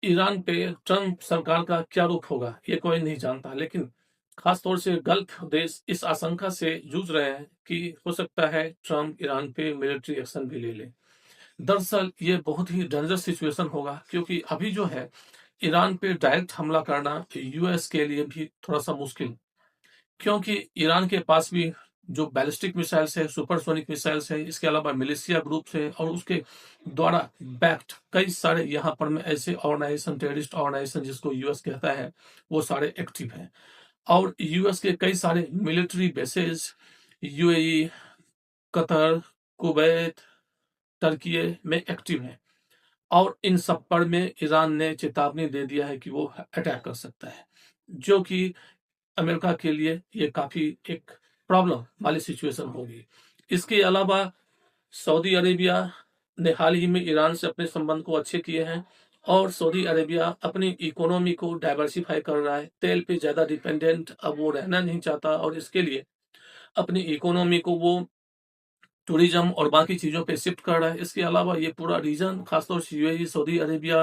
Iran पे Trump सरकार का क्या रुख होगा, ये कोई नहीं जानता। लेकिन खास तौर से गल्फ देश इस आशंका से जूझ रहे हैं कि हो सकता है ट्रंप ईरान पे मिलिट्री एक्शन भी ले ले। दरअसल ये बहुत ही डेंजरस सिचुएशन होगा, क्योंकि अभी जो है ईरान पे डायरेक्ट हमला करना यूएस के लिए भी थोड़ा सा मुश्किल, क्योंकि ईरान के पास भी जो बैलिस्टिक मिसाइल्स है, सुपरसोनिक मिसाइल्स है, इसके अलावा मिलिशिया ग्रुप्स है और उसके द्वारा बैक्ड कई सारे यहाँ पर में ऐसे ऑर्गेनाइजेशन, टेररिस्ट ऑर्गेनाइजेशन जिसको यूएस कहता है, वो सारे एक्टिव हैं। और यूएस के कई सारे military bases UAE, Qatar, Kuwait, Turkey में एक्टिव हैं। और इन सब पर में ईरान ने चेतावनी दे दिया है कि वो अटैक कर सकता है, जो कि अमेरिका के लिए ये काफी एक प्रॉब्लम वाली सिचुएशन होगी। इसके अलावा सऊदी अरेबिया ने हाल ही में ईरान से अपने संबंध को अच्छे किए हैं और सऊदी अरेबिया अपनी इकोनॉमी को डाइवर्सिफाई कर रहा है। तेल पे ज्यादा डिपेंडेंट अब वो रहना नहीं चाहता और इसके लिए अपनी इकोनॉमी को वो टूरिज्म और बाकी चीजों पे शिफ्ट कर रहा है। इसके अलावा ये पूरा रीजन, खासतौर से यूएई, सऊदी अरेबिया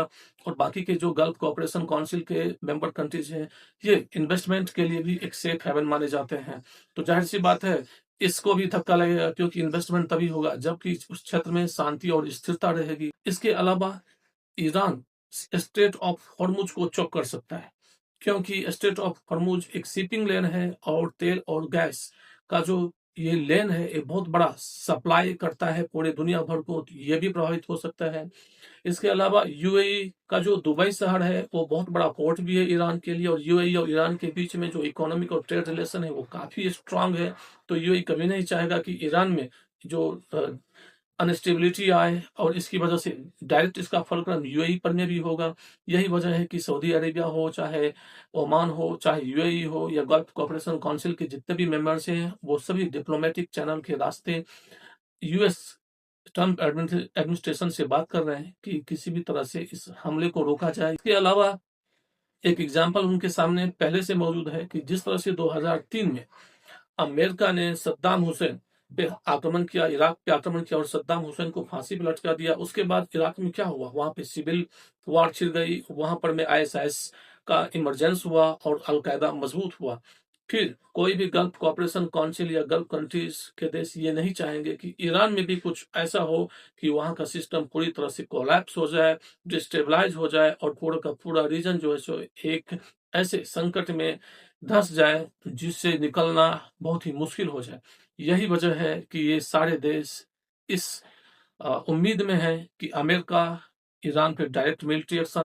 और बाकी के जो गल्फ कोऑपरेशन काउंसिल के मेंबर कंट्रीज हैं, ये इन्वेस्टमेंट के लिए भी एक सेफ हेवन माने जाते हैं। तो जाहिर सी बात है, इसको भी धक्का लगेगा, क्योंकि इन्वेस्टमेंट तभी होगा जबकि उस क्षेत्र में शांति और स्थिरता रहेगी। इसके अलावा ईरान स्ट्रेट ऑफ हॉर्मुज को चौक कर सकता है, क्योंकि स्ट्रेट ऑफ हॉर्मुज एक शिपिंग लेन है और तेल और गैस का जो ये लेन है, ये बहुत बड़ा सप्लाई करता है पूरे दुनिया भर को, तो ये भी प्रभावित हो सकता है। इसके अलावा यूएई का जो दुबई शहर है, वो बहुत बड़ा पोर्ट भी है ईरान के लिए, और यूएई और ईरान के बीच में जो इकोनॉमिक और ट्रेड रिलेशन है वो काफी स्ट्रांग है। तो यूएई कभी नहीं चाहेगा कि ईरान में जो अनस्टेबिलिटी आए, और इसकी वजह से डायरेक्ट इसका फलक्रम यूएई पर में भी होगा। यही वजह है कि सऊदी अरेबिया हो, चाहे ओमान हो, चाहे यूएई हो, या गल्फ कोऑपरेशन काउंसिल के जितने भी मेंबर्स हैं, वो सभी डिप्लोमेटिक चैनल के रास्ते यूएस ट्रंप एडमिनिस्ट्रेशन से बात कर रहे हैं कि किसी भी तरह से इस हमले को रोका जाए। इसके अलावा एक एग्जाम्पल उनके सामने पहले से मौजूद है कि जिस तरह से 2003 में अमेरिका ने सद्दाम हुसैन पे आक्रमण किया, इराक पे आक्रमण किया और सद्दाम हुसैन को फांसी पे लटका दिया। उसके बाद इराक में क्या हुआ, वहां पे सिविल वॉर छिड़ गई, वहां पर में आईएसआईएस का इमरजेंस हुआ और अलकायदा मजबूत हुआ। फिर कोई भी गल्फ कोऑपरेशन काउंसिल या गल्फ कंट्रीज के देश ये नहीं चाहेंगे कि ईरान में भी कुछ ऐसा हो कि वहां का सिस्टम पूरी तरह से कोलैप्स हो जाए, डिस्टेबलाइज हो जाए और पूरा का पूरा रीजन जो है सो एक ऐसे संकट में धंस जाए जिससे निकलना बहुत ही मुश्किल हो जाए। यही वजह है कि ये सारे देश इस उम्मीद में है कि अमेरिका ईरान पे डायरेक्ट मिलिट्री एक्शन